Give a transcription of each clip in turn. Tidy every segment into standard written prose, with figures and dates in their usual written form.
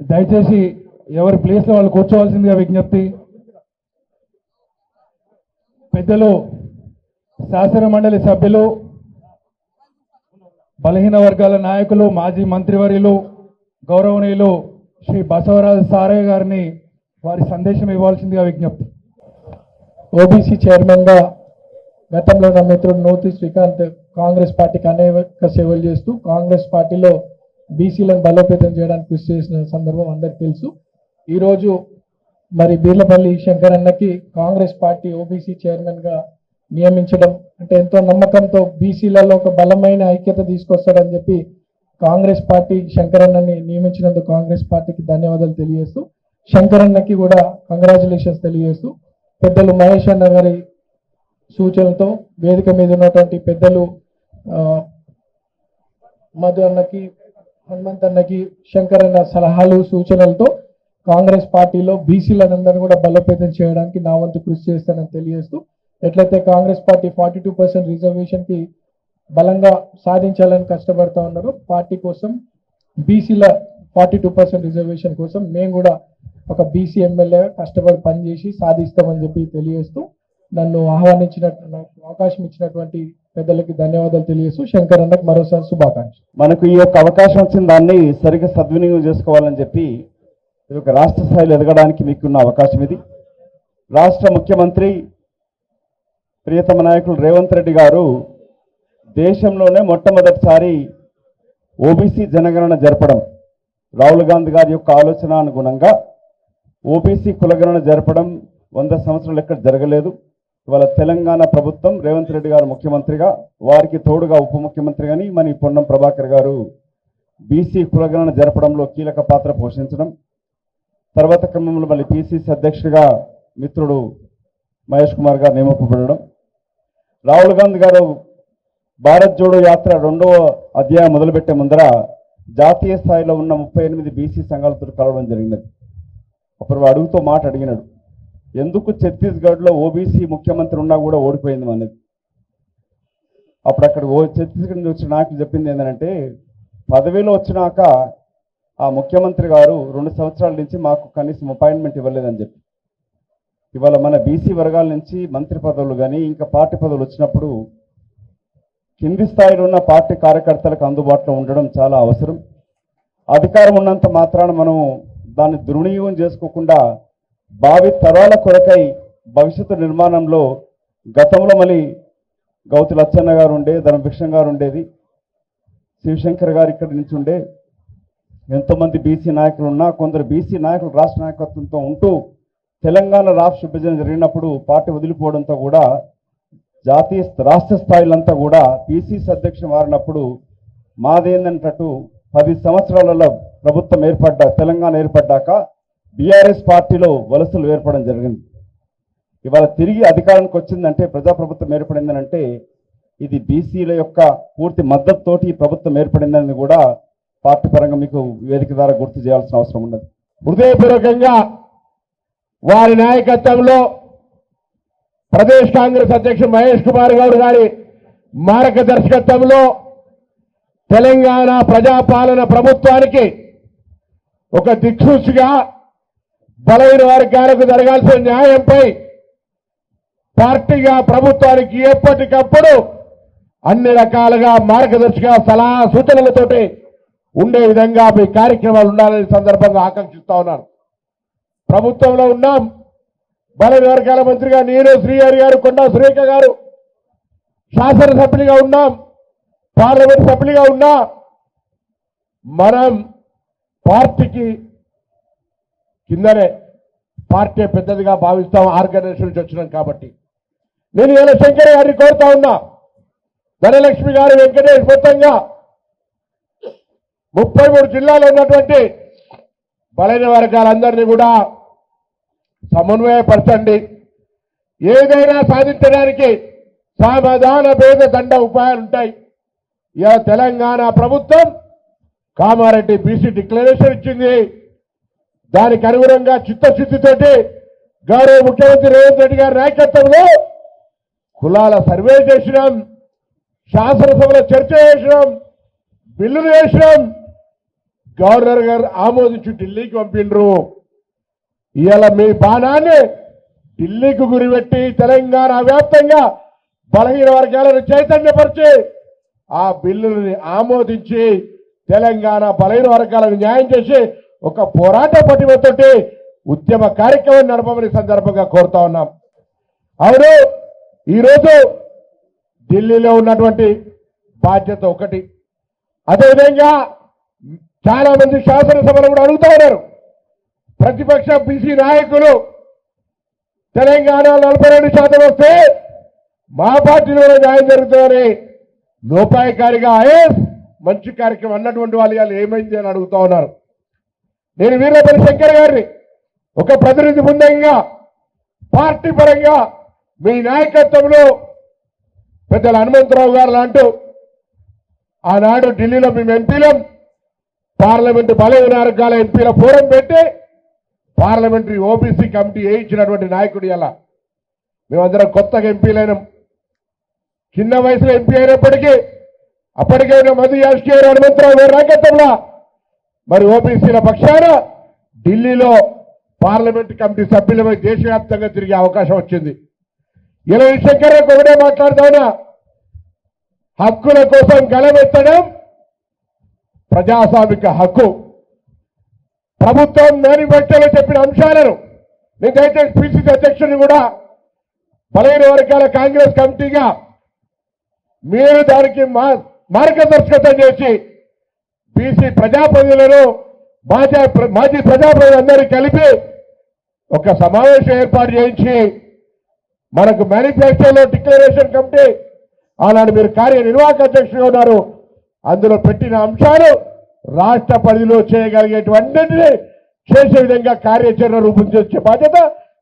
దయచేసి ఎవరి ప్లేస్లో వాళ్ళు కూర్చోవాల్సిందిగా విజ్ఞప్తి. పెద్దలు శాసన మండలి సభ్యులు, బలహీన వర్గాల నాయకులు, మాజీ మంత్రివర్యులు, గౌరవనీయులు శ్రీ బసవరాజు సారయ్య గారిని వారి సందేశం ఇవ్వాల్సిందిగా విజ్ఞప్తి. ఓబీసీ చైర్మన్గా గతంలో నా మిత్రుడు నోతి శ్రీకాంత్ కాంగ్రెస్ పార్టీకి అనేక సేవలు చేస్తూ కాంగ్రెస్ పార్టీలో బీసీలను బలోపేతం చేయడానికి కృషి చేసిన సందర్భం అందరికీ తెలుసు. ఈరోజు మరి బీర్లపల్లి శంకరన్నకి కాంగ్రెస్ పార్టీ ఓబీసీ చైర్మన్గా నియమించడం అంటే ఎంతో నమ్మకంతో బీసీలలో ఒక బలమైన ఐక్యత తీసుకొస్తాడని చెప్పి కాంగ్రెస్ పార్టీ శంకరన్నని నియమించినందుకు కాంగ్రెస్ పార్టీకి ధన్యవాదాలు తెలియజేస్తూ, శంకరన్నకి కూడా కంగ్రాచులేషన్స్ తెలియజేస్తూ, పెద్దలు మహేష్ అన్న గారి సూచనలతో వేదిక మీద ఉన్నటువంటి పెద్దలు మధు అన్నకి, హనుమంత్ అన్నకి, శంకరన్న సలహాలు సూచనలతో కాంగ్రెస్ పార్టీలో బీసీలందరినీ కూడా బలోపేతం చేయడానికి నా వంతు కృషి చేస్తానని తెలియజేస్తూ, ఎట్లయితే కాంగ్రెస్ పార్టీ 42% రిజర్వేషన్కి బలంగా సాధించాలని కష్టపడతా ఉన్నారు, పార్టీ కోసం బీసీల 42% రిజర్వేషన్ కోసం మేము కూడా ఒక బీసీ ఎమ్మెల్యేగా కష్టపడి పనిచేసి సాధిస్తామని చెప్పి తెలియజేస్తూ, నన్ను అవకాశం ఇచ్చినటువంటి పెద్దలకి ధన్యవాదాలు తెలియజేస్తూ, శంకర్ అన్నకు మరోసారి శుభాకాంక్షలు. మనకు ఈ యొక్క అవకాశం వచ్చిన దాన్ని సరిగ్గా సద్వినియోగం చేసుకోవాలని చెప్పి ఈ యొక్క రాష్ట్ర స్థాయిలో ఎదగడానికి మీకున్న అవకాశం ఇది. రాష్ట్ర ముఖ్యమంత్రి ప్రియతమ నాయకులు రేవంత్ రెడ్డి గారు దేశంలోనే మొట్టమొదటిసారి ఓబీసీ జనగణన జరపడం, రాహుల్ గాంధీ గారి యొక్క ఆలోచన అనుగుణంగా ఓబీసీ కులగణన జరపడం 100 సంవత్సరాలు ఎక్కడ జరగలేదు. ఇవాళ తెలంగాణ ప్రభుత్వం రేవంత్ రెడ్డి గారు ముఖ్యమంత్రిగా, వారికి తోడుగా ఉప ముఖ్యమంత్రి కానీ మన పొన్నం ప్రభాకర్ గారు బీసీ కులగణన జరపడంలో కీలక పాత్ర పోషించడం, తర్వాత క్రమంలో మళ్ళీ పిసిసి అధ్యక్షుడిగా మిత్రుడు మహేష్ కుమార్ గారు నియమింపబడడం, రాహుల్ గాంధీ గారు భారత్ జోడో యాత్ర 2వ అధ్యాయం మొదలుపెట్టే ముందర జాతీయ స్థాయిలో ఉన్న 38 బీసీ సంఘాలతో కలవడం జరిగినది. అప్పుడు అడుగుతో మాట అడిగినాడు, ఎందుకు ఛత్తీస్గఢ్లో ఓబీసీ ముఖ్యమంత్రి ఉన్నా కూడా ఓడిపోయింది అనేది. అప్పుడు అక్కడ ఛత్తీస్గఢ్ నుంచి వచ్చిన నాయకులు చెప్పింది ఏంటంటే, పదవిలో వచ్చినాక ఆ ముఖ్యమంత్రి గారు 2 సంవత్సరాల నుంచి మాకు కనీసం అపాయింట్మెంట్ ఇవ్వలేదని చెప్పి. ఇవాళ మన బీసీ వర్గాల నుంచి మంత్రి పదవులు కానీ ఇంకా పార్టీ పదవులు వచ్చినప్పుడు కింది స్థాయిలో ఉన్న పార్టీ కార్యకర్తలకు అందుబాటులో ఉండడం చాలా అవసరం. అధికారం ఉన్నంత మాత్రాన మనం దాన్ని దుర్వినియోగం చేసుకోకుండా భావి తరాల కొరకై భవిష్యత్తు నిర్మాణంలో గతంలో మళ్ళీ గౌతు లచ్చన్న గారు ఉండే, ధర్మభిక్షం గారు ఉండేది, శివశంకర్ గారు ఇక్కడి నుంచి ఉండే, ఎంతోమంది బీసీ నాయకులు ఉన్నా కొందరు బీసీ నాయకులు రాష్ట్ర నాయకత్వంతో ఉంటూ తెలంగాణ రాష్ట్ర విభజన జరిగినప్పుడు పార్టీ వదిలిపోవడంతో కూడా జాతీయ రాష్ట్ర స్థాయిలంతా కూడా పిసిసి అధ్యక్షుడు మారినప్పుడు మాదేందంటూ 10 సంవత్సరాలలో ప్రభుత్వం తెలంగాణ ఏర్పడ్డాక బీఆర్ఎస్ పార్టీలో వలసలు ఏర్పడడం జరిగింది. ఇవాళ తిరిగి అధికారానికి వచ్చిందంటే, ప్రజాప్రభుత్వం ఏర్పడిందనంటే ఇది బీసీల యొక్క పూర్తి మద్దతుతోటి ప్రభుత్వం ఏర్పడిందని కూడా పార్టీ పరంగా మీకు వేదిక ద్వారా గుర్తు చేయాల్సిన అవసరం ఉన్నది. హృదయపూర్వకంగా వారి నాయకత్వంలో ప్రదేశ్ కాంగ్రెస్ అధ్యక్షుడు మహేష్ కుమార్ గౌడ్ గారి మార్గదర్శకత్వంలో తెలంగాణ ప్రజాపాలన ప్రభుత్వానికి ఒక దిక్సూచిగా బలైన వర్గాలకు జరగాల్సిన న్యాయంపై పార్టీగా ప్రభుత్వానికి ఎప్పటికప్పుడు అన్ని రకాలుగా మార్గదర్శక సలహా సూచనలతోటి ఉండే విధంగా మీ కార్యక్రమాలు ఉండాలని సందర్భంగా ఆకాంక్షిస్తా ఉన్నాను. ప్రభుత్వంలో ఉన్నాం, బలైన వర్గాల మంత్రిగా నేను, శ్రీహరి గారు, కొండా సురేఖ గారు శాసనసభ్యులుగా ఉన్నాం, పార్లమెంట్ సభ్యులుగా ఉన్నా మనం పార్టీకి కిందనే పార్టీ పెద్దదిగా భావిస్తాం, ఆర్గనైజేషన్ నుంచి వచ్చినాం కాబట్టి. నేను ఇలా శంకర్ గారిని కోరుతా ఉన్నా, ధనలక్ష్మి గారు, వెంకటేష్ మొత్తంగా 33 జిల్లాలో ఉన్నటువంటి బలైన వర్గాలందరినీ కూడా సమన్వయపరచండి. ఏదైనా సాధించడానికి సమాధాన భేద దండ ఉపాయాలు ఉంటాయి. ఇలా తెలంగాణ ప్రభుత్వం కామారెడ్డి బీసీ డిక్లరేషన్ ఇచ్చింది. దానికి అనుగుణంగా చిత్తశుద్ధితోటి గౌరవ ముఖ్యమంత్రి రేవంత్ రెడ్డి గారి నాయకత్వంలో కులాల సర్వే చేసినాం, శాసనసభలో చర్చ చేసినాం, బిల్లులు చేసినాం. గవర్నర్ గారు ఆమోదించి ఢిల్లీకి పంపిండ్రు. ఇవాళ మీ బాణాన్ని ఢిల్లీకి గురిపెట్టి తెలంగాణ వ్యాప్తంగా బలహీన వర్గాలను చైతన్యపరిచి ఆ బిల్లుని ఆమోదించి తెలంగాణ బలహీన వర్గాలకు న్యాయం చేసి ఒక పోరాట పటిమతోటి ఉద్యమ కార్యక్రమం నడపమని సందర్భంగా కోరుతా ఉన్నాం. అవును, ఈరోజు ఢిల్లీలో ఉన్నటువంటి బాధ్యత ఒకటి. అదేవిధంగా చాలా మంది శాసనసభలు కూడా అడుగుతా ఉన్నారు. ప్రతిపక్ష బీసీ నాయకులు తెలంగాణ 42% వస్తే మా పార్టీలో న్యాయం జరుగుతుందని లోపాయకారిగా మంచి కార్యక్రమం అన్నటువంటి వాళ్ళు ఇవాళ ఏమైంది అని అడుగుతా ఉన్నారు. నేను వీర్లపల్లి శంకర్ గారిని ఒక ప్రతినిధి బృందంగా పార్టీ పరంగా మీ నాయకత్వంలో పెద్దల హనుమంతరావు గారు లాంటి ఆనాడు ఢిల్లీలో మేము ఎంపీలం పార్లమెంటు బలహీన వర్గాల ఎంపీల ఫోరం పెట్టి పార్లమెంటరీ ఓబీసీ కమిటీ వేయించినటువంటి నాయకుడు ఇలా మేమందరం కొత్తగా ఎంపీలైనాం. చిన్న వయసులో ఎంపీ అయినప్పటికీ అప్పటికైనా మధు యాష్కే హనుమంతరావు గారి నాయకత్వంలో మరి ఓబీసీల పక్షాన ఢిల్లీలో పార్లమెంట్ కమిటీ సభ్యులపై దేశవ్యాప్తంగా తిరిగే అవకాశం వచ్చింది. ఇలా శంకర్లకు ఒకటే మాట్లాడుతావునా, హక్కుల కోసం గలమెత్తడం ప్రజాస్వామిక హక్కు. ప్రభుత్వం మేనిఫెస్టోలో చెప్పిన అంశాలను నేను దయచేసి పిసిసి అధ్యక్షుడిని కూడా బలహీన వర్గాల కాంగ్రెస్ కమిటీగా మీరు దానికి మార్గదర్శకత్వం చేసి బీసీ ప్రజాప్రతినిధులను మాజీ ప్రజాప్రతినిధులందరినీ కలిపి ఒక సమావేశం ఏర్పాటు చేయించి మనకు మేనిఫెస్టోలో డిక్లరేషన్ కమిటీ ఆనాడు మీరు కార్యనిర్వాహక అధ్యక్షుడిగా ఉన్నారు, అందులో పెట్టిన అంశాలు రాష్ట్ర పరిధిలో చేయగలిగేటువంటిని చేసే విధంగా కార్యాచరణ రూపొందించే బాధ్యత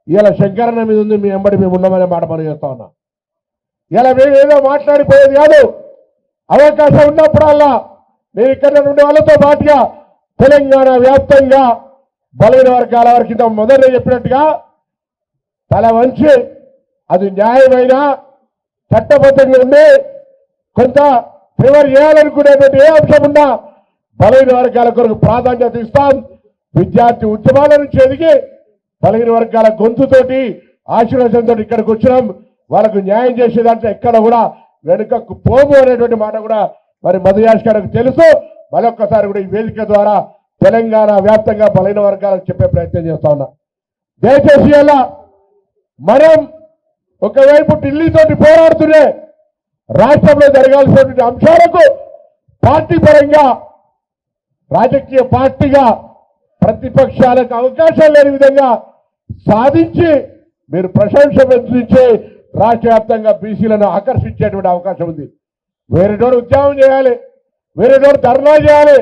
ఇలా శంకరన్న మీద ఉంది. మీ వెంబడి మేము ఉన్నామనే మాట మనం చేస్తా ఉన్నాం. ఇలా మేము ఏదో మాట్లాడిపోయేది కాదు. అవకాశం ఉన్నప్పుడల్లా నేను ఇక్కడ ఉండే వాళ్ళతో పాటుగా తెలంగాణ వ్యాప్తంగా బలహీన వర్గాల వారి కింద మొదట చెప్పినట్టుగా తల వంచి అది న్యాయమైన చట్టబద్ధంగా ఉండి కొంత ఫేవర్ చేయాలనుకునేటువంటి ఏ అంశం ఉన్నా బలహీన వర్గాల కొరకు ప్రాధాన్యత ఇస్తాం. విద్యార్థి ఉద్యమాల నుంచి ఎదిగి బలహీన వర్గాల గొంతుతోటి ఆశీర్వచనంతో ఇక్కడికి వచ్చినాం. వాళ్ళకు న్యాయం చేసేదంటే ఎక్కడ కూడా వెనుకకు పోము అనేటువంటి మాట కూడా మరి మధుయాష్ గారికి తెలుసు. మరొక్కసారి కూడా ఈ వేదిక ద్వారా తెలంగాణ వ్యాప్తంగా బలహీన వర్గాలకు చెప్పే ప్రయత్నం చేస్తా ఉన్నా. దయచేసి అలా మనం ఒకవైపు ఢిల్లీతోటి పోరాడుతూనే రాష్ట్రంలో జరగాల్సినటువంటి అంశాలకు పార్టీ పరంగా రాజకీయ పార్టీగా ప్రతిపక్షాలకు అవకాశం లేని విధంగా సాధించి మీరు ప్రశంస వెచ్చించి రాష్ట్ర వ్యాప్తంగా బీసీలను ఆకర్షించేటువంటి అవకాశం ఉంది. వేరేటోడు ఉద్యమం చేయాలి, వేరేటోడు ధర్నా చేయాలి,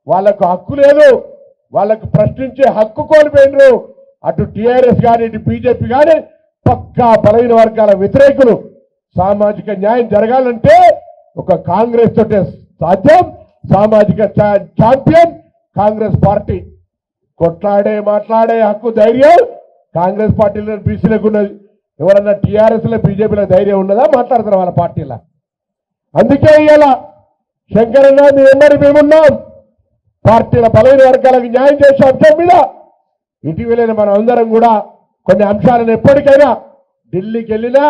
వాళ్లకు హక్కు లేదు, వాళ్లకు ప్రశ్నించే హక్కు కోల్పోయినరు. అటు టీఆర్ఎస్ కానీ ఇటు బీజేపీ కానీ పక్కా బలహీన వర్గాల వ్యతిరేకులు. సామాజిక న్యాయం జరగాలంటే ఒక కాంగ్రెస్ తోటే సాధ్యం. సామాజిక ఛాంపియన్ కాంగ్రెస్ పార్టీ. కొట్లాడే మాట్లాడే హక్కు ధైర్యం కాంగ్రెస్ పార్టీలో బీసీలకు ఉన్నది. ఎవరన్నా టీఆర్ఎస్ లో బీజేపీలో ధైర్యం ఉన్నదా? మాట్లాడతారు వాళ్ళ పార్టీలో. అందుకే ఇవాళ శంకరన్న మీ వెంబడి మేమున్నాం. పార్టీల బలహీన వర్గాలకు న్యాయం చేసే అంశం మీద ఇటీవలైన మనం అందరం కూడా కొన్ని అంశాలను ఎప్పటికైనా ఢిల్లీకి వెళ్ళినా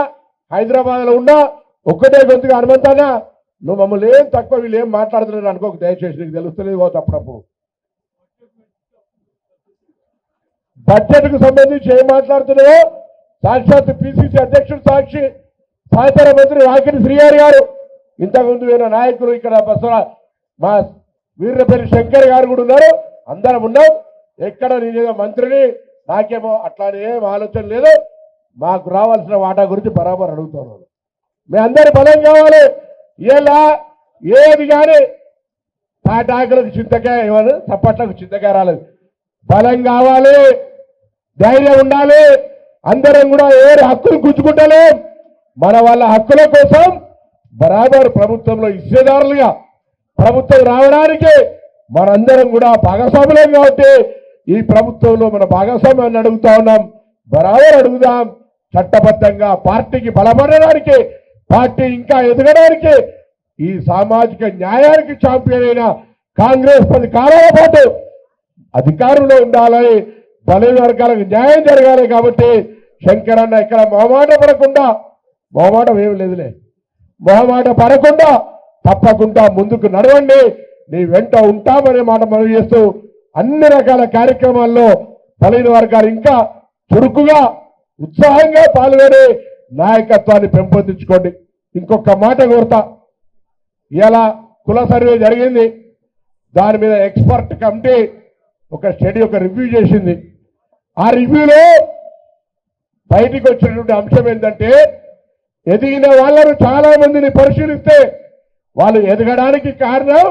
హైదరాబాద్లో ఉన్నా ఒక్కటే గొంతుగా హనుమంతానా నువ్వు మమ్మల్ని ఏం తక్కువ వీళ్ళు ఏం మాట్లాడుతున్నారు అనుకోక దయచేసి నీకు తెలుస్తలేదు పోతే అప్పుడప్పుడు బడ్జెట్ కు సంబంధించి ఏం మాట్లాడుతున్నావో సాక్షాత్ పిసిసి అధ్యక్షుడు సాక్షి సహచార మంత్రి వాకిటి శ్రీహరి గారు ఇంతకుముందు వేరే నాయకులు ఇక్కడ మా వీర్లపల్లి శంకర్ గారు కూడా ఉన్నారు. అందరం ఉన్నాం. ఎక్కడ నేనేదో మంత్రిని నాకేమో అట్లానే ఏం ఆలోచన లేదు. మాకు రావాల్సిన వాటా గురించి బరాబర్ అడుగుతున్నాను. మీ అందరి బలం కావాలి. ఇలా ఏది కానీ తాటాకులకు చింతకాయ ఇవ్వాలి, చప్పట్లకు చింతకాయ రాలేదు. బలం కావాలి, ధైర్యం ఉండాలి. అందరం కూడా ఏ హక్కులు గుంజుకుంటలేం. మన వాళ్ళ హక్కుల కోసం బరాబర్ ప్రభుత్వంలో ఇచ్చేదారులుగా ప్రభుత్వం రావడానికి మనందరం కూడా భాగస్వాములం కాబట్టి ఈ ప్రభుత్వంలో మన భాగస్వామ్యాన్ని అడుగుతా ఉన్నాం. బరాబర్ అడుగుదాం. చట్టబద్ధంగా పార్టీకి బలపడడానికి, పార్టీ ఇంకా ఎదగడానికి, ఈ సామాజిక న్యాయానికి ఛాంపియన్ అయిన కాంగ్రెస్ 10 కాలాల పాటు అధికారంలో ఉండాలని బలైన వర్గాలకు న్యాయం జరగాలి. కాబట్టి శంకరన్న ఇక్కడ మొహమాట పడకుండా, మొహమాటం ఏమి లేదులే, మొహమాట పడకుండా తప్పకుండా ముందుకు నడవండి, నీ వెంట ఉంటామనే మాట మనవి చేస్తూ అన్ని రకాల కార్యక్రమాల్లో బలైన వర్గాలు ఇంకా చురుకుగా ఉత్సాహంగా పాల్గొని నాయకత్వాన్ని పెంపొందించుకోండి. ఇంకొక మాట కోరుతా, ఇలా కుల సర్వే జరిగింది, దాని మీద ఎక్స్పర్ట్ కమిటీ ఒక స్టడీ ఒక రివ్యూ చేసింది. ఆ రివ్యూలో బయటికి వచ్చినటువంటి అంశం ఏంటంటే, ఎదిగిన వాళ్ళను చాలా మందిని పరిశీలిస్తే వాళ్ళు ఎదగడానికి కారణం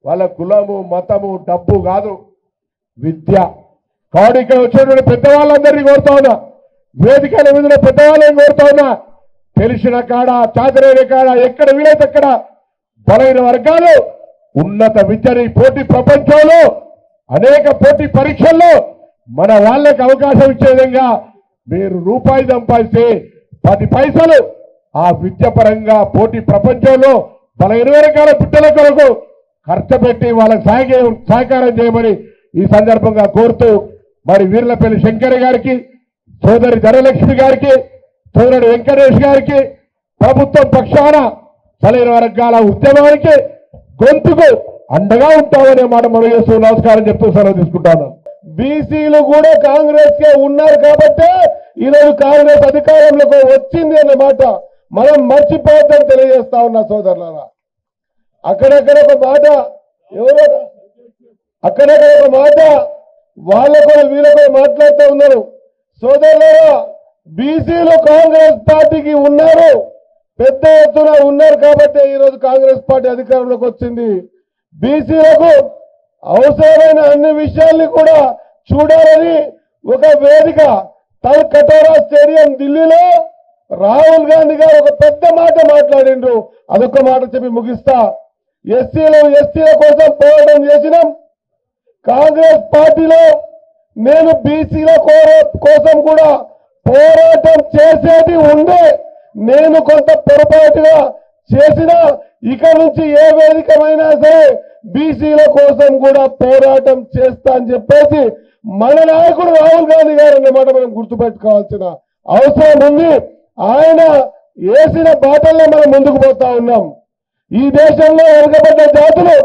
వాళ్ళ కులము, మతము, డబ్బు కాదు, విద్య. కాబట్టి ఇక్కడ వచ్చినటువంటి పెద్దవాళ్ళందరినీ కోరుతా ఉన్నా, వేదికల మీద పెద్దవాళ్ళని కోరుతా ఉన్నా, తెలిసిన కాడ, చాతరైన కాడ, ఎక్కడ వీలైతే అక్కడ బలైన వర్గాలు ఉన్నత విద్యని పోటీ ప్రపంచంలో అనేక పోటీ పరీక్షల్లో మన వాళ్ళకి అవకాశం ఇచ్చే విధంగా మీరు రూపాయి సంపాదిస్తే 10 పైసలు ఆ విద్య పరంగా పోటీ ప్రపంచంలో బలైన వర్గాల బిడ్డల కొరకు ఖర్చు పెట్టి వాళ్ళకి సహకారం చేయమని ఈ సందర్భంగా కోరుతూ, మరి వీర్లపల్లి శంకర్ గారికి, సోదరి ధనలక్ష్మి గారికి, సోదరుడు వెంకటేష్ గారికి ప్రభుత్వం పక్షాన బలైన వర్గాల ఉద్యమానికి గొంతుకు అండగా ఉంటామనే మాట మనం చేస్తూ నమస్కారం చెప్తూ సెలవు తీసుకుంటాను. బీసీలు కూడా కాంగ్రెస్ కే ఉన్నారు కాబట్టి ఈరోజు కాంగ్రెస్ అధికారంలోకి వచ్చింది అన్నమాట మనం మర్చిపోవద్దని తెలియజేస్తా ఉన్నా సోదరులారా. అక్కడక్కడ ఒక మాట ఎవరో అక్కడక్కడ ఒక మాట వాళ్ళకు వీళ్ళకు మాట్లాడుతూ ఉన్నారు. సోదరులారా, బీసీలు కాంగ్రెస్ పార్టీకి ఉన్నారు, పెద్ద ఎత్తున ఉన్నారు కాబట్టి ఈరోజు కాంగ్రెస్ పార్టీ అధికారంలోకి వచ్చింది. బీసీలకు అవసరమైన అన్ని విషయాల్ని కూడా చూడాలని ఒక వేదిక తల్ కటోరా స్టేడియం ఢిల్లీలో రాహుల్ గాంధీ గారు ఒక పెద్ద మాట మాట్లాడిండ్రు. అదొక మాట చెప్పి ముగిస్తా. ఎస్టీల కోసం పోరాటం చేసినాం. కాంగ్రెస్ పార్టీలో నేను బీసీల కోసం కూడా పోరాటం చేసేది ఉండే, నేను కొంత పొరపాటుగా చేసిన ఇక నుంచి ఏ వేదికమైనా సరే బీసీల కోసం కూడా పోరాటం చేస్తా అని చెప్పేసి మన నాయకుడు రాహుల్ గాంధీ గారు అన్నమాట మనం గుర్తుపెట్టుకోవాల్సిన అవసరం ఉంది. ఆయన వేసిన బాటల్లో మనం ముందుకు పోతా ఉన్నాం. ఈ దేశంలో వెనుకబడ్డ జాతులు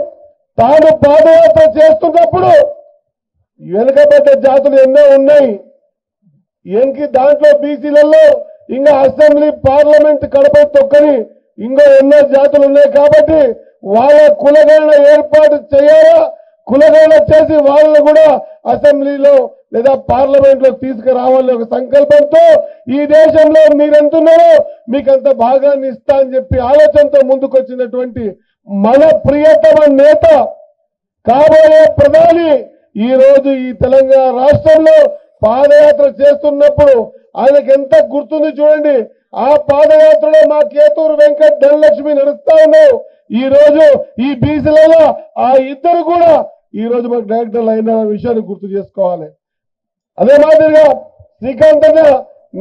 తాను పాదయాత్ర చేస్తున్నప్పుడు వెనుకబడ్డ జాతులు ఎన్నో ఉన్నాయి. దాంట్లో బీసీలలో ఇంకా అసెంబ్లీ పార్లమెంట్ కడప తొక్కని ఇంకో ఎన్నో జాతులు ఉన్నాయి. కాబట్టి వాళ్ళ కులగణన ఏర్పాటు చేయాలా, కులగణన చేసి వాళ్ళను కూడా అసెంబ్లీలో లేదా పార్లమెంట్ లో తీసుకురావాలని ఒక సంకల్పంతో ఈ దేశంలో మీరెంతున్నారో మీకంత భాగాన్ని ఇస్తా అని చెప్పి ఆలోచనతో ముందుకొచ్చినటువంటి మన ప్రియతమ నేత, కాబోయే ప్రధాని ఈ రోజు ఈ తెలంగాణ రాష్ట్రంలో పాదయాత్ర చేస్తున్నప్పుడు ఆయనకు ఎంత గుర్తుంది చూడండి. ఆ పాదయాత్రలో మా కేతూరు వెంకట్ ధనలక్ష్మి నడుస్తా ఉన్నావు. ఈ రోజు ఈ బీసీలలో ఆ ఇద్దరు కూడా ఈ రోజు మాకు డైరెక్టర్లు అయిన విషయాన్ని గుర్తు చేసుకోవాలి. అదే మాదిరిగా శ్రీకాంత్ అన్న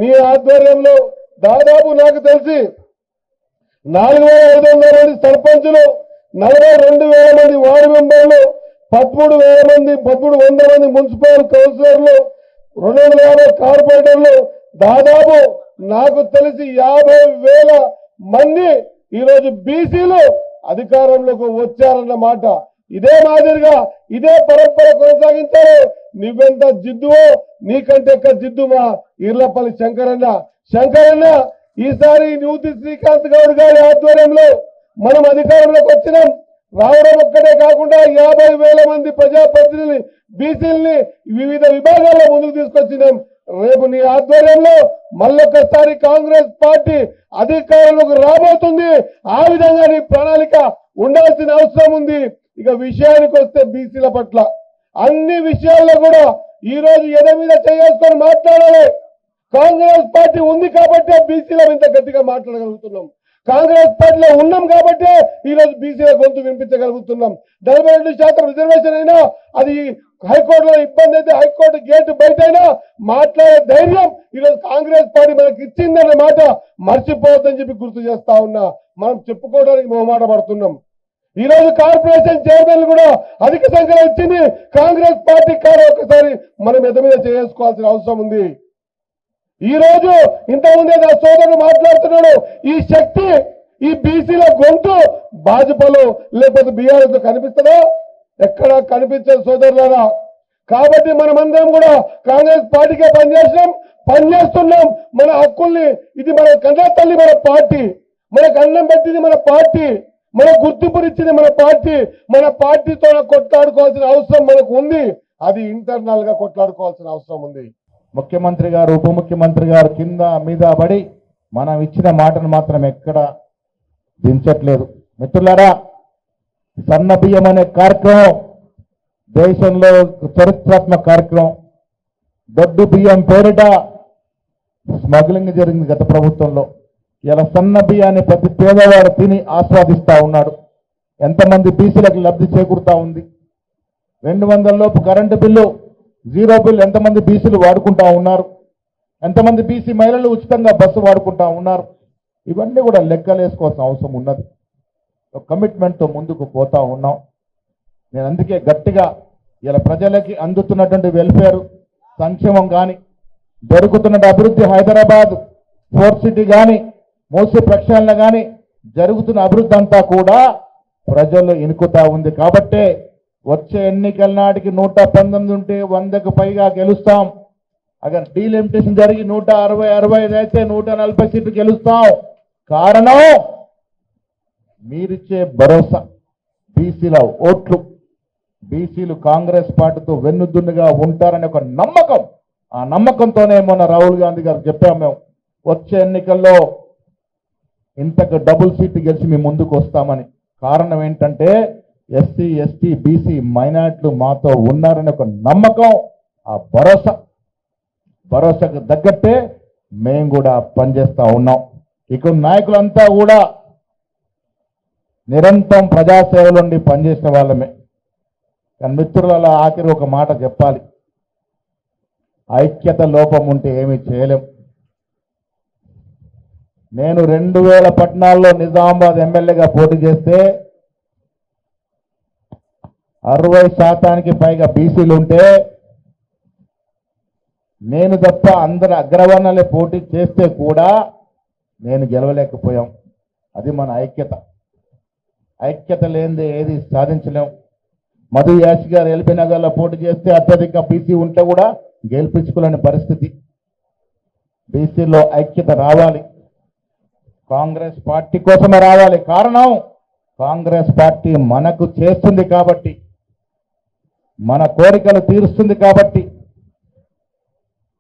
నీ ఆధ్వర్యంలో దాదాపు నాకు తెలిసి 4,500 మంది సర్పంచులు, 42,000 మంది వార్డు మెంబర్లు, 13,100 మంది మున్సిపల్ కౌన్సిలర్లు, 250 కార్పొరేటర్లు, దాదాపు నాకు తెలిసి 50,000 మంది ఈరోజు బీసీలు అధికారంలోకి వచ్చారన్నమాట. ఇదే మాదిరిగా ఇదే పరంపర కొనసాగించారు. నువ్వెంత జిద్దువో నీకంటే ఎక్క జిద్దు మా ఈర్లపల్లి శంకరన్న ఈసారి నూతి శ్రీకాంత్ గౌడ్ గారి ఆధ్వర్యంలో మనం అధికారంలోకి వచ్చినాం. రావడం ఒక్కటే కాకుండా 50,000 మంది ప్రజాప్రతినిధుల్ని బీసీలని వివిధ విభాగాల్లో ముందుకు తీసుకొచ్చినాం. రేపు నీ ఆధ్వర్యంలో మళ్ళొక్కసారి కాంగ్రెస్ పార్టీ అధికారంలోకి రాబోతుంది. ఆ విధంగా నీ ప్రణాళిక ఉండాల్సిన అవసరం ఉంది. ఇక విషయానికి వస్తే బీసీల పట్ల అన్ని విషయాల్లో కూడా ఈ రోజు ఎద మీద చేసుకొని మాట్లాడాలి. కాంగ్రెస్ పార్టీ ఉంది కాబట్టే బీసీల ఇంత గట్టిగా మాట్లాడగలుగుతున్నాం. కాంగ్రెస్ పార్టీలో ఉన్నాం కాబట్టే ఈ రోజు బీసీల గొంతు వినిపించగలుగుతున్నాం. 42% రిజర్వేషన్ అయినా అది హైకోర్టులో ఇబ్బంది అయితే హైకోర్టు గేటు బయట అయినా మాట్లాడే ధైర్యం ఈరోజు కాంగ్రెస్ పార్టీ మనకి ఇచ్చిందన్న మాట మర్చిపోవద్దని చెప్పి గుర్తు చేస్తా ఉన్నా. మనం చెప్పుకోవడానికి మొహమాట పడుతున్నాం. ఈరోజు కార్పొరేషన్ చైర్మన్ కూడా అధిక సంఖ్యలో వచ్చింది కాంగ్రెస్ పార్టీ. కానీ ఒకసారి మనం ఎద మీద చేసుకోవాల్సిన అవసరం ఉంది. ఈ రోజు ఇంతకుముందే నా సోదరుడు మాట్లాడుతున్నాడు, ఈ శక్తి ఈ బీసీల గొంతు భాజపాలో లేకపోతే బీఆర్ఎస్ లో కనిపిస్తుందా? ఎక్కడ కనిపించదు సోదరులారా. కాబట్టి మనమందరం కూడా కాంగ్రెస్ పార్టీకే పనిచేస్తున్నాం. మన హక్కుల్ని, ఇది మన కన్నా తల్లి, మన పార్టీ, మనకు అన్నం పెట్టింది మన పార్టీ, మన గుర్తింపునిచ్చింది మన పార్టీ. మన పార్టీతో కొట్లాడుకోవాల్సిన అవసరం మనకు ఉంది. అది ఇంటర్నల్ గా కొట్లాడుకోవాల్సిన అవసరం ఉంది. ముఖ్యమంత్రి గారు, ఉప ముఖ్యమంత్రి గారు కింద మీద పడి మనం ఇచ్చిన మాటను మాత్రం ఎక్కడ దించట్లేదు. మిత్రులారా, సన్న బియ్యం అనే కార్యక్రమం దేశంలో చరిత్రాత్మక కార్యక్రమం. దొడ్డు బియ్యం పేరిట స్మగ్లింగ్ జరిగింది గత ప్రభుత్వంలో. ఇలా సన్న బియ్యాన్ని ప్రతి పేదవాడు తిని ఆస్వాదిస్తా ఉన్నాడు. ఎంతమంది బీసీలకు లబ్ధి చేకూరుతా ఉంది. 200 లోపు కరెంటు బిల్లు, 0 బిల్ ఎంతమంది బీసీలు వాడుకుంటా ఉన్నారు. ఎంతమంది బీసీ మహిళలు ఉచితంగా బస్సు వాడుకుంటా ఉన్నారు. ఇవన్నీ కూడా లెక్కలేసుకోవాల్సిన అవసరం ఉన్నది. కమిట్మెంట్తో ముందుకు పోతా ఉన్నాం. నేను అందుకే గట్టిగా ఇలా ప్రజలకి అందుతున్నటువంటి వెల్ఫేర్ సంక్షేమం కానీ, జరుగుతున్న అభివృద్ధి, హైదరాబాద్ ఫోర్త్ సిటీ కానీ, మూసీ ప్రక్షాళన కానీ, జరుగుతున్న అభివృద్ధి అంతా కూడా ప్రజల్లో ఇనుకుతా ఉంది. కాబట్టే వచ్చే ఎన్నికల నాటికి 119 ఉంటే 100కు పైగా గెలుస్తాం. అక్కడ డీలిమిటేషన్ జరిగి 160-65 అయితే 140 సీట్లు గెలుస్తాం. కారణం మీరిచ్చే భరోసా, బీసీల ఓట్లు. బీసీలు కాంగ్రెస్ పార్టీతో వెన్నుదున్నుగా ఉంటారనే ఒక నమ్మకం. ఆ నమ్మకంతోనే మొన్న రాహుల్ గాంధీ గారు చెప్పాము, మేము వచ్చే ఎన్నికల్లో ఇంతకు డబుల్ సీట్లు గెలిచి మేము ముందుకు వస్తామని. కారణం ఏంటంటే ఎస్సీ, ఎస్టీ, బీసీ మైనార్టీలు మాతో ఉన్నారనే ఒక నమ్మకం, ఆ భరోసాకు తగ్గట్టే మేము కూడా పనిచేస్తా ఉన్నాం. ఇక్కడ నాయకులంతా కూడా నిరంతరం ప్రజాసేవలో ఉండి పనిచేసిన వాళ్ళమే. కానీ మిత్రుల ఆఖరి ఒక మాట చెప్పాలి, ఐక్యత లోపం ఉంటే ఏమీ చేయలేం. నేను 2014లో నిజామాబాద్ ఎమ్మెల్యేగా పోటీ చేస్తే 60% పైగా బీసీలు ఉంటే, నేను తప్ప అందరు అగ్రవర్ణాలే పోటీ చేస్తే కూడా నేను గెలవలేకపోయాం. అది మన ఐక్యత. ఐక్యత లేనిదే ఏది సాధించలేం. మధు యాష్ గారు ఎల్బీ నగర్లో పోటీ చేస్తే అత్యధిక బీసీ ఉంటే కూడా గెలిపించుకోలేని పరిస్థితి. బీసీలో ఐక్యత రావాలి, కాంగ్రెస్ పార్టీ కోసమే రావాలి. కారణం కాంగ్రెస్ పార్టీ మనకు చేస్తుంది కాబట్టి, మన కోరికలు తీరుస్తుంది కాబట్టి,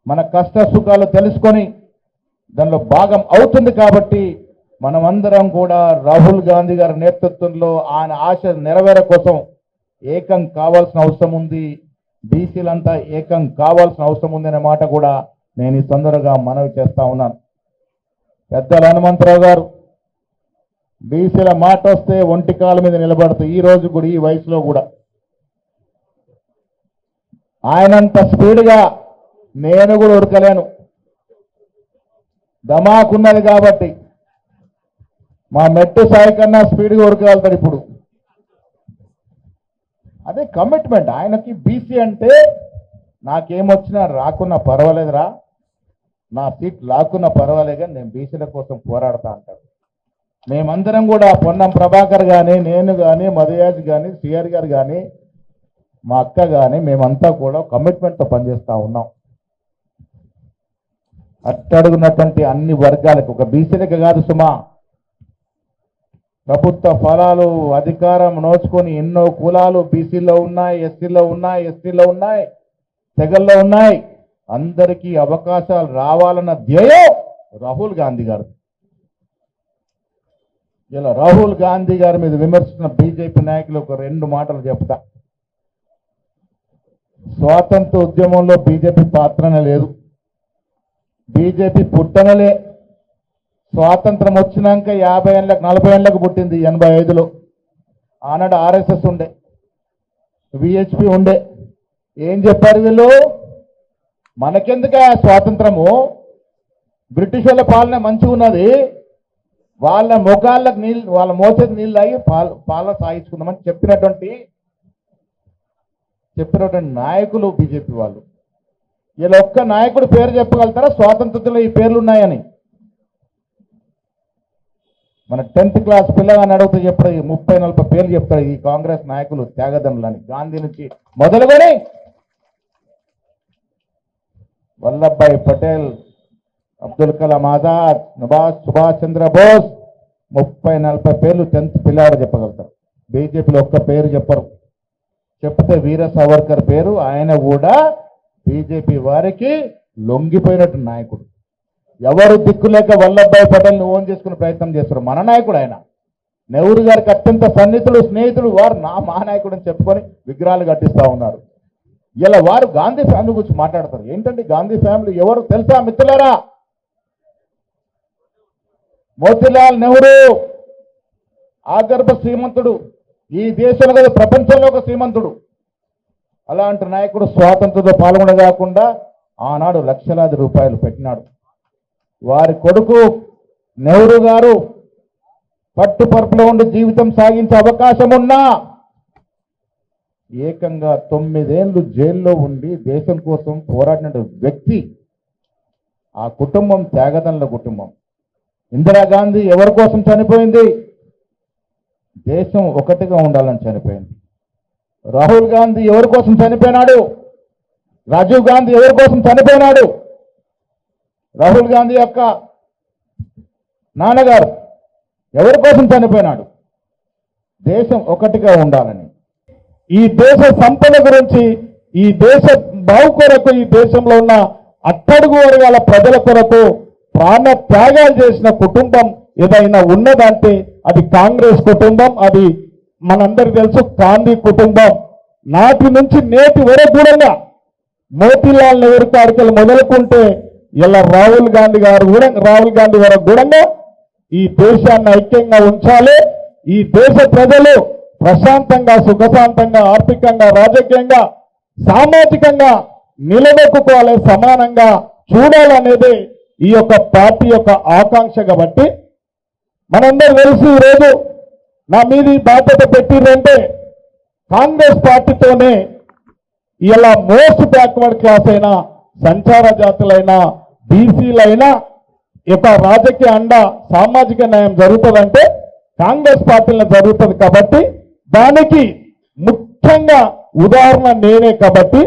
మన కష్ట సుఖాలు తెలుసుకొని దానిలో భాగం అవుతుంది కాబట్టి, మనమందరం కూడా రాహుల్ గాంధీ గారి నేతృత్వంలో ఆయన ఆశ నెరవేర కోసం ఏకం కావాల్సిన అవసరం ఉంది. బీసీలంతా ఏకం కావాల్సిన అవసరం ఉంది అనే మాట కూడా నేను ఈ సందర్భంగా మనవి చేస్తా ఉన్నాను. పెద్దల హనుమంతరావు గారు, బీసీల మాట వస్తే ఒంటి కాళ్ళ మీద నిలబడుతూ ఈ రోజు కూడా, ఈ వయసులో కూడా ఆయనంత స్పీడ్గా నేను కూడా ఉరకలేను. ధమాకున్నది కాబట్టి మా మెట్టు సాయి కన్నా స్పీడ్గా ఉరకగలుగుతాడు ఇప్పుడు. అదే కమిట్మెంట్ ఆయనకి. బీసీ అంటే నాకేమొచ్చినా రాకున్నా పర్వాలేదురా, నా సీట్ లాక్కున్నా పర్వాలేదు, నేను బీసీల కోసం పోరాడతా అంటారు. మేమందరం కూడా పొన్నం ప్రభాకర్ కానీ, నేను కానీ, మధుయాజ్ కానీ, సిఆర్ గారు కానీ, మా అక్క కానీ, మేమంతా కూడా కమిట్మెంట్తో పనిచేస్తూ ఉన్నాం. అట్టడుగున్నటువంటి అన్ని వర్గాలకు, ఒక బీసీలకు కాదు సుమా, ప్రభుత్వ ఫలాలు అధికారం నోచుకొని ఎన్నో కులాలు బీసీలో ఉన్నాయి, ఎస్సీలో ఉన్నాయి, ఎస్టీలో ఉన్నాయి, తెగల్లో ఉన్నాయి. అందరికీ అవకాశాలు రావాలన్న ధ్యేయం రాహుల్ గాంధీ గారు. ఇలా రాహుల్ గాంధీ గారి మీద విమర్శిస్తున్న బీజేపీ నాయకులు ఒక 2 మాటలు చెప్తా. స్వాతంత్ర ఉద్యమంలో బీజేపీ పాత్రనే లేదు, బీజేపీ పుట్టనలే. స్వాతంత్రం వచ్చినాక 50 ఏళ్ళకు 40 ఏళ్ళకు పుట్టింది 85లో. ఆనాడు ఆర్ఎస్ఎస్ ఉండే, విహెచ్పి ఉండే. ఏం చెప్పారు వీళ్ళు, మనకెందుకు స్వాతంత్రము, బ్రిటిష్ వాళ్ళ పాలన మంచిగా ఉన్నది, వాళ్ళ ముఖాలకు నీళ్ళు, వాళ్ళ మోసేది నీళ్ళు తాగి పాల సాగించుకుందామని చెప్పినటువంటి నాయకులు బీజేపీ వాళ్ళు. ఇలా ఒక్క నాయకుడు పేరు చెప్పగలుగుతారా స్వాతంత్రంలో ఈ పేర్లు ఉన్నాయని? మన 10th క్లాస్ పిల్లగాని అడిగితే చెప్పాడు 30-40 పేర్లు చెప్తాడు ఈ కాంగ్రెస్ నాయకులు త్యాగదనులని. గాంధీ నుంచి మొదలుకొని వల్లభాయ్ పటేల్, అబ్దుల్ కలాం ఆజాద్, సుభాష్ చంద్రబోస్ 30-40 పేర్లు 10th పిల్లాడు చెప్పగలుగుతారు. బీజేపీలో ఒక్క పేరు చెప్పరు. చెప్తే వీర సావర్కర్ పేరు, ఆయన కూడా బీజేపీ వారికి లొంగిపోయినట్టు నాయకుడు. ఎవరు దిక్కులేక వల్లభాయ్ పటేల్ని ఓన్ చేసుకునే ప్రయత్నం చేస్తారు. మన నాయకుడు ఆయన. నెహ్రూ గారికి అత్యంత సన్నిహితులు, స్నేహితులు. వారు మా నాయకుడు అని చెప్పుకొని విగ్రహాలు కట్టిస్తా ఉన్నారు. ఇలా వారు గాంధీ ఫ్యామిలీ గురించి మాట్లాడతారు. ఏంటంటే గాంధీ ఫ్యామిలీ ఎవరు తెలుసా మిత్రులారా? మోతీలాల్ నెహ్రూ ఆగర్భ శ్రీమంతుడు, ఈ దేశంలో కదా ప్రపంచంలో ఒక శ్రీమంతుడు. అలాంటి నాయకుడు స్వాతంత్రంలో పాల్గొనగాకుండా ఆనాడు లక్షలాది రూపాయలు పెట్టినాడు. వారి కొడుకు నెహ్రూ గారు పట్టుపరుపులో ఉండి జీవితం సాగించే అవకాశం ఉన్నా ఏకంగా 9 ఏళ్లు జైల్లో ఉండి దేశం కోసం పోరాడిన వ్యక్తి. ఆ కుటుంబం త్యాగదనుల కుటుంబం. ఇందిరాగాంధీ ఎవరి కోసం చనిపోయింది? దేశం ఒకటిగా ఉండాలని చనిపోయింది. రాహుల్ గాంధీ ఎవరి కోసం చనిపోయినాడు? రాజీవ్ గాంధీ ఎవరి కోసం చనిపోయినాడు? రాహుల్ గాంధీ యొక్క నాన్నగారు ఎవరి కోసం చనిపోయినాడు? దేశం ఒకటిగా ఉండాలని. ఈ దేశ సంపద గురించి, ఈ దేశ బావు కొరకు, ఈ దేశంలో ఉన్న అట్టడుగు వర్గాల ప్రజల కొరకు ప్రాణ త్యాగాలు చేసిన కుటుంబం ఏదైనా ఉన్నదంటే అది కాంగ్రెస్ కుటుంబం. అది మనందరికి తెలుసు, గాంధీ కుటుంబం. నాటి నుంచి నేటి వరకు కూడా మోతీలాల్ నెహ్రూ గారికి మొదలుకుంటే ఇలా రాహుల్ గాంధీ వరకు కూడా ఈ దేశాన్ని ఐక్యంగా ఉంచాలి. ఈ దేశ ప్రజలు ప్రశాంతంగా, సుఖశాంతంగా, ఆర్థికంగా, రాజకీయంగా, సామాజికంగా నిలదొక్కుకోవాలి, సమానంగా చూడాలనేది ఈ యొక్క పార్టీ యొక్క ఆకాంక్ష. కాబట్టి మనందరూ తెలుసు, ఈరోజు నా మీద ఈ బాధ్యత పెట్టిందంటే కాంగ్రెస్ పార్టీతోనే ఇలా మోస్ట్ బ్యాక్వర్డ్ క్లాస్ అయినా, సంచార జాతులైనా, బీసీలైనా యొక్క రాజకీయ అండ, సామాజిక న్యాయం జరుగుతుందంటే కాంగ్రెస్ పార్టీలో జరుగుతుంది. కాబట్టి దానికి ముఖ్యంగా ఉదాహరణ నేనే. కాబట్టి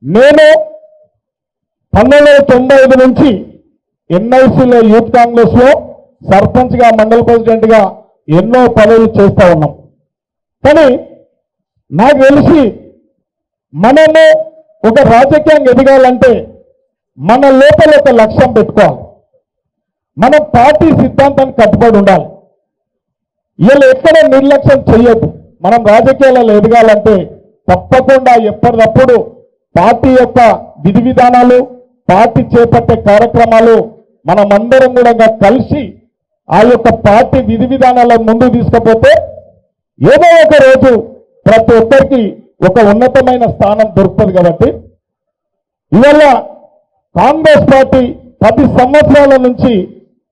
నేను 1995 నుంచి ఎన్ఐసిలో, యూత్ కాంగ్రెస్ లో సర్పంచ్గా, మండల ప్రెసిడెంట్గా ఎన్నో పనులు చేస్తా ఉన్నాం. కానీ నాకు తెలిసి మనము ఒక రాజకీయంగా ఎదగాలంటే మన లోపల ఒక లక్ష్యం పెట్టుకోవాలి. మనం పార్టీ సిద్ధాంతానికి కట్టుబడి ఉండాలి. వీళ్ళు ఎక్కడ నిర్లక్ష్యం చేయొద్దు. మనం రాజకీయాలలో ఎదగాలంటే తప్పకుండా ఎప్పటికప్పుడు పార్టీ యొక్క విధి విధానాలు, పార్టీ చేపట్టే కార్యక్రమాలు మనమందరం కూడా కలిసి ఆ యొక్క పార్టీ విధి విధానాలను ముందుకు తీసుకుపోతే ఏదో ఒక రోజు ప్రతి ఒక్కరికి ఒక ఉన్నతమైన స్థానం దొరుకుతుంది. కాబట్టి ఇవాళ కాంగ్రెస్ పార్టీ 10 సంవత్సరాల నుంచి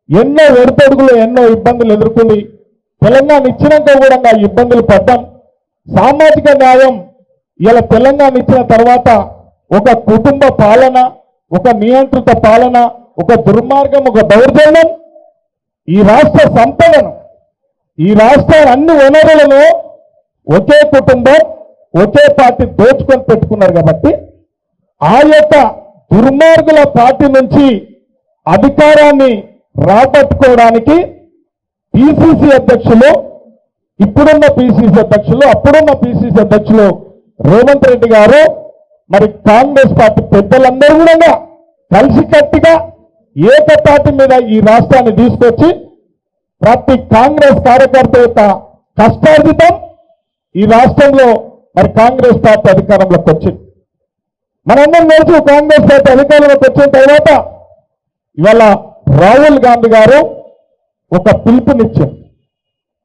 ఎన్నో ఒడితడుగులు, ఎన్నో ఇబ్బందులు ఎదుర్కొని తెలంగాణ ఇచ్చినాక కూడా ఇబ్బందులు పడ్డాం. సామాజిక న్యాయం ఇలా తెలంగాణ ఇచ్చిన తర్వాత ఒక కుటుంబ పాలన, ఒక నియంత్రిత పాలన, ఒక దుర్మార్గం, ఒక దౌర్జన్యం, ఈ రాష్ట్ర సంపదను, ఈ రాష్ట్ర అన్ని వనరులను ఒకే కుటుంబం, ఒకే పార్టీ దోచుకొని పెట్టుకున్నారు. కాబట్టి ఆ యొక్క దుర్మార్గుల పార్టీ నుంచి అధికారాన్ని రాబట్టుకోవడానికి పిసిసి అధ్యక్షులు, ఇప్పుడున్న పిసిసి అధ్యక్షులు, అప్పుడున్న పిసిసి అధ్యక్షులు రేవంత్ రెడ్డి గారు, మరి కాంగ్రెస్ పార్టీ పెద్దలందరూ కూడా కలిసికట్టుగా ఏకతాటి మీద ఈ రాష్ట్రాన్ని తీసుకొచ్చి ప్రతి కాంగ్రెస్ కార్యకర్త యొక్క కష్టార్జితం ఈ రాష్ట్రంలో మరి కాంగ్రెస్ పార్టీ అధికారంలోకి వచ్చింది. మనందరం తెలుసు, కాంగ్రెస్ పార్టీ అధికారంలోకి వచ్చిన తర్వాత ఇవాళ రాహుల్ గాంధీ గారు ఒక పిలుపునిచ్చారు.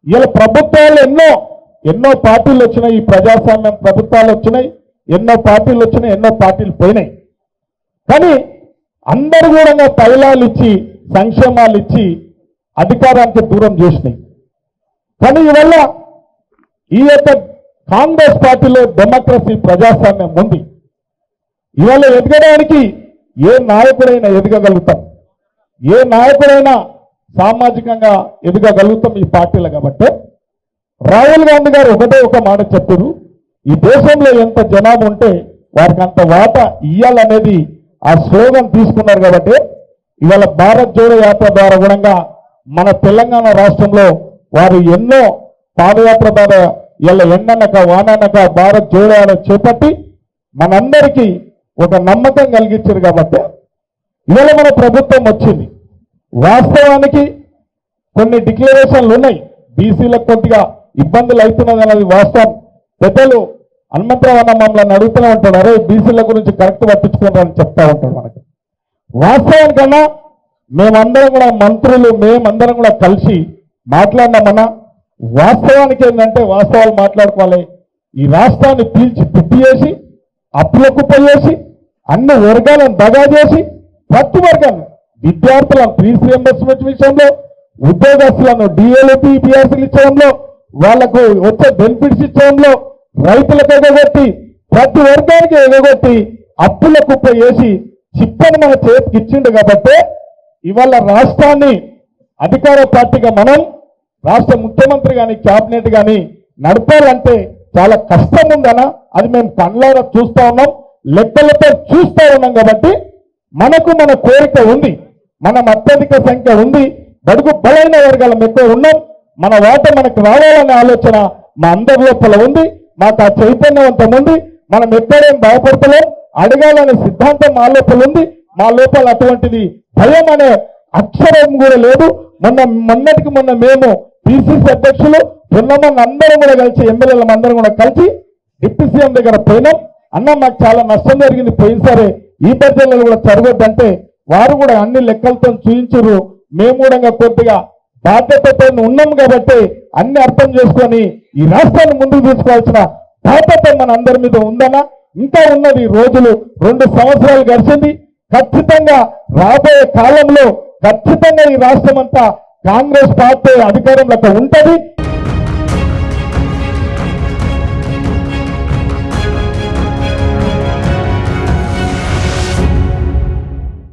ఇలా ప్రభుత్వాలు ఎన్నో పార్టీలు వచ్చినాయి, ఈ ప్రజాస్వామ్యం ప్రభుత్వాలు వచ్చినాయి, ఎన్నో పార్టీలు వచ్చినాయి, ఎన్నో పార్టీలు పోయినాయి. కానీ అందరూ కూడా తైలాలు ఇచ్చి, సంక్షేమాలు ఇచ్చి అధికారానికి దూరం చేసినాయి. కానీ ఇవల్ల ఈ యొక్క కాంగ్రెస్ పార్టీలో డెమోక్రసీ ప్రజాస్వామ్యం ఉంది. ఇవాళ ఎదగడానికి ఏ నాయకుడైనా ఎదగగలుగుతాం, ఏ నాయకుడైనా సామాజికంగా ఎదగగలుగుతాం ఈ పార్టీలు. కాబట్టి రాహుల్ గాంధీ గారు ఒకటే ఒక మాట చెప్పారు, ఈ దేశంలో ఎంత జనాభా ఉంటే వారికి అంత వాటా ఇయ్యాలనేది ఆ స్లోగన్ తీసుకున్నారు. కాబట్టి ఇవాళ భారత్ జోడో యాత్ర ద్వారా గుణంగా మన తెలంగాణ రాష్ట్రంలో వారు ఎన్నో పాదయాత్ర ద్వారా ఇలా ఎండనక వాననక భారత్ జోడో యాత్ర చేపట్టి మనందరికీ ఒక నమ్మకం కలిగించారు. కాబట్టి ఇవాళ మన ప్రభుత్వం వచ్చింది. వాస్తవానికి కొన్ని డిక్లరేషన్లు ఉన్నాయి, బీసీలకు కొద్దిగా ఇబ్బందులు అవుతున్నది అనేది వాస్తవం. పెద్దలు హనుమంతరావు అన్న మమ్మల్ని అడుగుతూనే ఉంటాడు, అరే బీసీల గురించి కరెక్ట్ పట్టించుకుంటారని చెప్తా ఉంటాడు. మనకి వాస్తవానికన్నా మేమందరం కూడా మంత్రులు మేమందరం కూడా కలిసి మాట్లాడినామన్నా. వాస్తవానికి ఏంటంటే వాస్తవాలు మాట్లాడుకోవాలి. ఈ రాష్ట్రాన్ని పీల్చి పిట్టి చేసి అప్పులకు పోయేసి అన్ని వర్గాలను దగా చేసి ప్రతి వర్గాన్ని విద్యార్థులను ఫీజు రియంబర్స్మెంట్ విషయంలో, ఉద్యోగస్తులను డిఎల్పి పిఆర్సీలు ఇచ్చడంలో, వాళ్లకు వచ్చే బెనిఫిట్స్ ఇచ్చడంలో, రైతులకు ఎగగొట్టి ప్రతి వర్గానికి ఎగగొట్టి అప్పుల కుప్ప వేసి చిప్పని మన చేతికి ఇచ్చిండు. కాబట్టి ఇవాళ రాష్ట్రాన్ని అధికార పార్టీగా మనం రాష్ట్ర ముఖ్యమంత్రి కానీ క్యాబినెట్ కానీ నడపాలంటే చాలా కష్టం ఉందనా, అది మేము కళ్ళారా చూస్తా ఉన్నాం, లెక్కలతో చూస్తా ఉన్నాం. కాబట్టి మనకు మన కోరిక ఉంది, మనం అత్యధిక సంఖ్య ఉంది, బడుగు బలైన వర్గాలం ఎక్కువ ఉన్నాం, మన వాట మనకు రావాలనే ఆలోచన మా అందరి లోపల ఉంది. మాకు ఆ చైతన్యవంతం ఉంది. మనం ఎక్కడేం భయపడతలేం, అడగాలనే సిద్ధాంతం మా లోపల ఉంది. మా లోపల అటువంటిది భయం అనే అక్షరం కూడా లేదు. మొన్నటికి మొన్న మేము పిసిసి అధ్యక్షులు మొన్న అందరం కూడా కలిసి ఎమ్మెల్యేలు అందరం కూడా కలిసి డిప్యూటీ సీఎం దగ్గర పోయినాం. అన్న మాకు చాలా నష్టం జరిగింది పోయినసారి, ఈ బడ్జెట్లో కూడా జరగొద్దంటే వారు కూడా అన్ని లెక్కలతో చూయించారు. మేము కూడా కొద్దిగా బాధ్యతతో ఉన్నాం కాబట్టి అన్ని అర్థం చేసుకొని ఈ రాష్ట్రాన్ని ముందుకు తీసుకోవాల్సిన బాధ్యత మన అందరి మీద ఉందన్నా. ఇంకా ఉన్నది రోజులు, 2 సంవత్సరాలు గడిచింది. ఖచ్చితంగా రాబోయే కాలంలో ఖచ్చితంగా ఈ రాష్ట్రం అంతా కాంగ్రెస్ పార్టీ అధికారంలో ఉంటది.